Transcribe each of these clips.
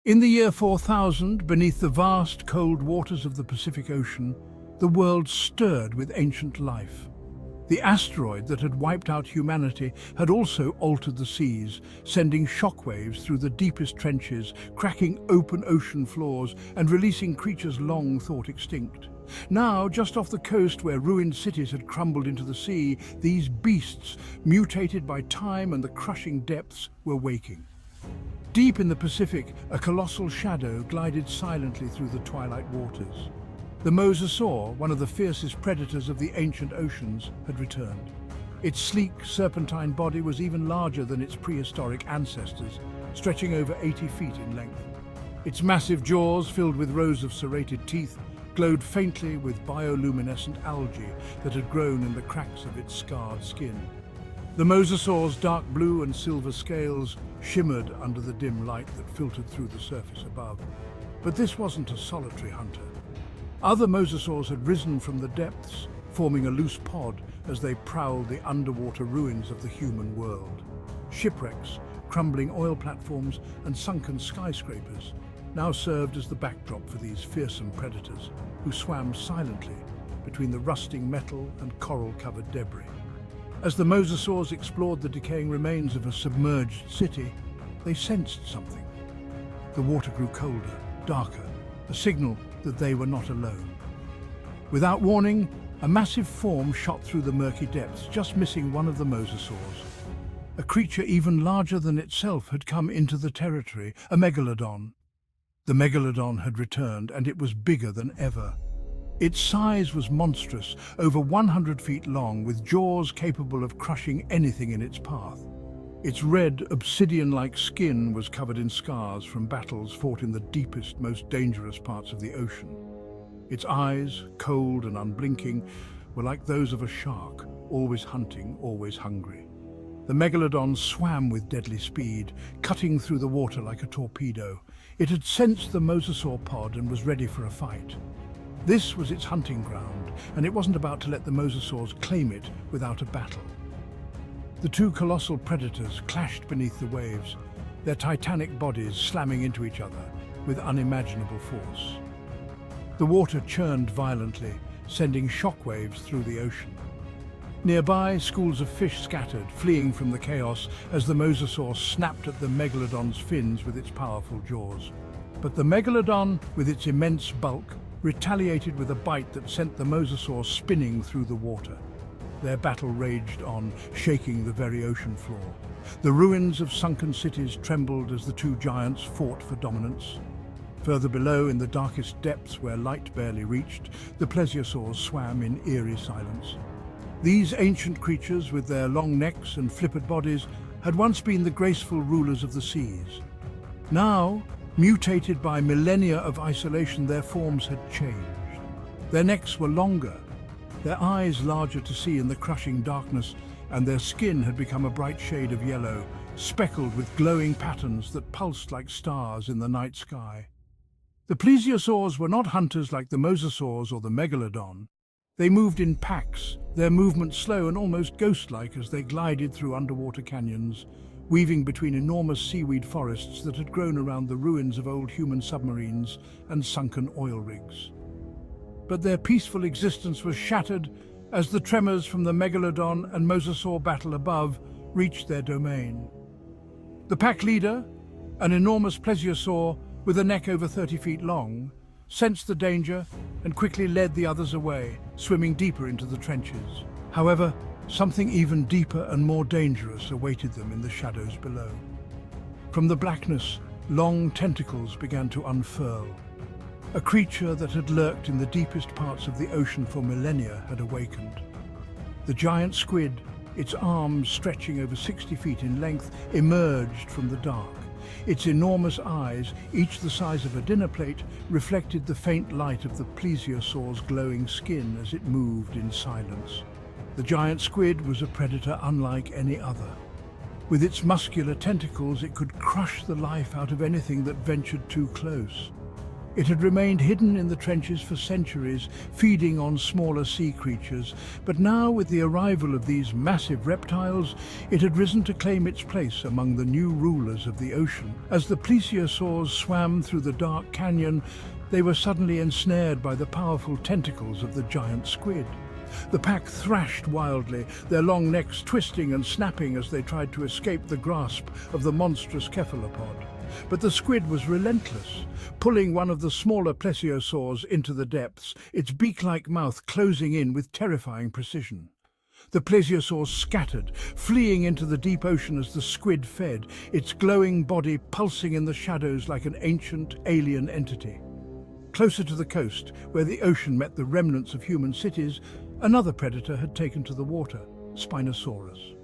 In the year 4000, beneath the vast, cold waters of the Pacific Ocean, the world stirred with ancient life. The asteroid that had wiped out humanity had also altered the seas, sending shockwaves through the deepest trenches, cracking open ocean floors and releasing creatures long thought extinct. Now, just off the coast where ruined cities had crumbled into the sea, these beasts, mutated by time and the crushing depths, were waking. Deep in the Pacific, a colossal shadow glided silently through the twilight waters. The mosasaur, one of the fiercest predators of the ancient oceans, had returned. Its sleek, serpentine body was even larger than its prehistoric ancestors, stretching over 80 feet in length. Its massive jaws, filled with rows of serrated teeth, glowed faintly with bioluminescent algae that had grown in the cracks of its scarred skin. The mosasaur's dark blue and silver scales shimmered under the dim light that filtered through the surface above. But this wasn't a solitary hunter. Other mosasaurs had risen from the depths, forming a loose pod as they prowled the underwater ruins of the human world. Shipwrecks, crumbling oil platforms, and sunken skyscrapers now served as the backdrop for these fearsome predators, who swam silently between the rusting metal and coral-covered debris. As the mosasaurs explored the decaying remains of a submerged city, they sensed something. The water grew colder, darker, a signal that they were not alone. Without warning, a massive form shot through the murky depths, just missing one of the mosasaurs. A creature even larger than itself had come into the territory, a megalodon. The megalodon had returned, and it was bigger than ever. Its size was monstrous, over 100 feet long, with jaws capable of crushing anything in its path. Its red, obsidian-like skin was covered in scars from battles fought in the deepest, most dangerous parts of the ocean. Its eyes, cold and unblinking, were like those of a shark, always hunting, always hungry. The megalodon swam with deadly speed, cutting through the water like a torpedo. It had sensed the mosasaur pod and was ready for a fight. This was its hunting ground, and it wasn't about to let the mosasaurs claim it without a battle. The two colossal predators clashed beneath the waves, their titanic bodies slamming into each other with unimaginable force. The water churned violently, sending shockwaves through the ocean. Nearby, schools of fish scattered, fleeing from the chaos as the mosasaur snapped at the megalodon's fins with its powerful jaws. But the megalodon, with its immense bulk, retaliated with a bite that sent the mosasaur spinning through the water. Their battle raged on, shaking the very ocean floor. The ruins of sunken cities trembled as the two giants fought for dominance. Further below, in the darkest depths where light barely reached, the plesiosaurs swam in eerie silence. These ancient creatures, with their long necks and flippered bodies, had once been the graceful rulers of the seas. Now, mutated by millennia of isolation, their forms had changed. Their necks were longer, their eyes larger to see in the crushing darkness, and their skin had become a bright shade of yellow, speckled with glowing patterns that pulsed like stars in the night sky. The plesiosaurs were not hunters like the mosasaurs or the megalodon. They moved in packs, their movement slow and almost ghost-like as they glided through underwater canyons, weaving between enormous seaweed forests that had grown around the ruins of old human submarines and sunken oil rigs. But their peaceful existence was shattered as the tremors from the megalodon and mosasaur battle above reached their domain. The pack leader, an enormous plesiosaur with a neck over 30 feet long, sensed the danger and quickly led the others away, swimming deeper into the trenches. However, something even deeper and more dangerous awaited them in the shadows below. From the blackness, long tentacles began to unfurl. A creature that had lurked in the deepest parts of the ocean for millennia had awakened. The giant squid, its arms stretching over 60 feet in length, emerged from the dark. Its enormous eyes, each the size of a dinner plate, reflected the faint light of the plesiosaur's glowing skin as it moved in silence. The giant squid was a predator unlike any other. With its muscular tentacles, it could crush the life out of anything that ventured too close. It had remained hidden in the trenches for centuries, feeding on smaller sea creatures, but now, with the arrival of these massive reptiles, it had risen to claim its place among the new rulers of the ocean. As the plesiosaurs swam through the dark canyon, they were suddenly ensnared by the powerful tentacles of the giant squid. The pack thrashed wildly, their long necks twisting and snapping as they tried to escape the grasp of the monstrous cephalopod. But the squid was relentless, pulling one of the smaller plesiosaurs into the depths, its beak-like mouth closing in with terrifying precision. The plesiosaur scattered, fleeing into the deep ocean as the squid fed, its glowing body pulsing in the shadows like an ancient alien entity. Closer to the coast, where the ocean met the remnants of human cities, another predator had taken to the water, Spinosaurus.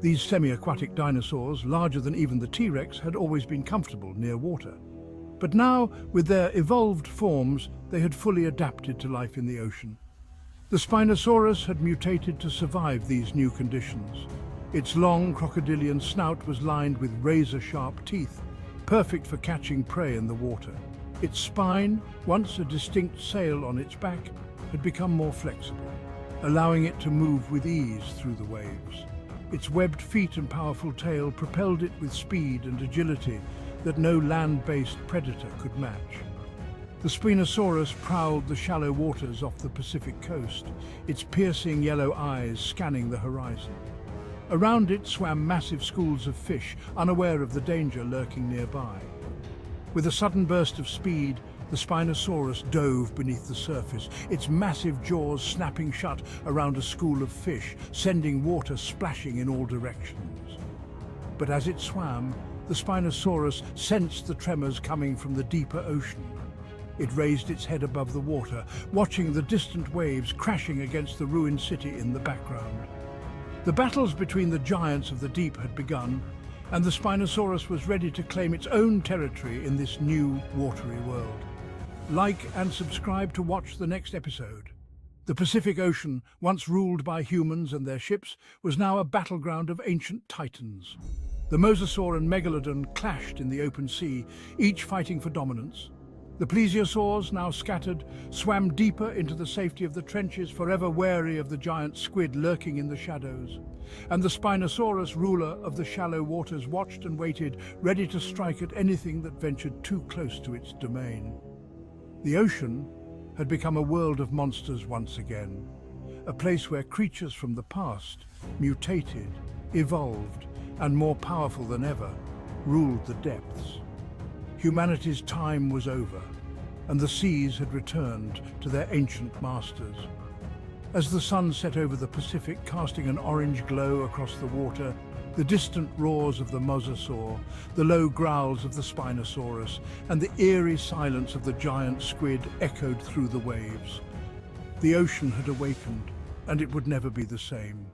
These semi-aquatic dinosaurs, larger than even the T-Rex, had always been comfortable near water. But now, with their evolved forms, they had fully adapted to life in the ocean. The Spinosaurus had mutated to survive these new conditions. Its long, crocodilian snout was lined with razor-sharp teeth, perfect for catching prey in the water. Its spine, once a distinct sail on its back, had become more flexible, allowing it to move with ease through the waves. Its webbed feet and powerful tail propelled it with speed and agility that no land-based predator could match. The Spinosaurus prowled the shallow waters off the Pacific coast, its piercing yellow eyes scanning the horizon. Around it swam massive schools of fish, unaware of the danger lurking nearby. With a sudden burst of speed, the Spinosaurus dove beneath the surface, its massive jaws snapping shut around a school of fish, sending water splashing in all directions. But as it swam, the Spinosaurus sensed the tremors coming from the deeper ocean. It raised its head above the water, watching the distant waves crashing against the ruined city in the background. The battles between the giants of the deep had begun, and the Spinosaurus was ready to claim its own territory in this new watery world. Like and subscribe to watch the next episode. The Pacific Ocean, once ruled by humans and their ships, was now a battleground of ancient titans. The mosasaur and megalodon clashed in the open sea, each fighting for dominance. The plesiosaurs, now scattered, swam deeper into the safety of the trenches, forever wary of the giant squid lurking in the shadows. And the Spinosaurus, ruler of the shallow waters, watched and waited, ready to strike at anything that ventured too close to its domain. The ocean had become a world of monsters once again, a place where creatures from the past mutated, evolved, and more powerful than ever, ruled the depths. Humanity's time was over, and the seas had returned to their ancient masters. As the sun set over the Pacific, casting an orange glow across the water, the distant roars of the mosasaur, the low growls of the Spinosaurus, and the eerie silence of the giant squid echoed through the waves. The ocean had awakened, and it would never be the same.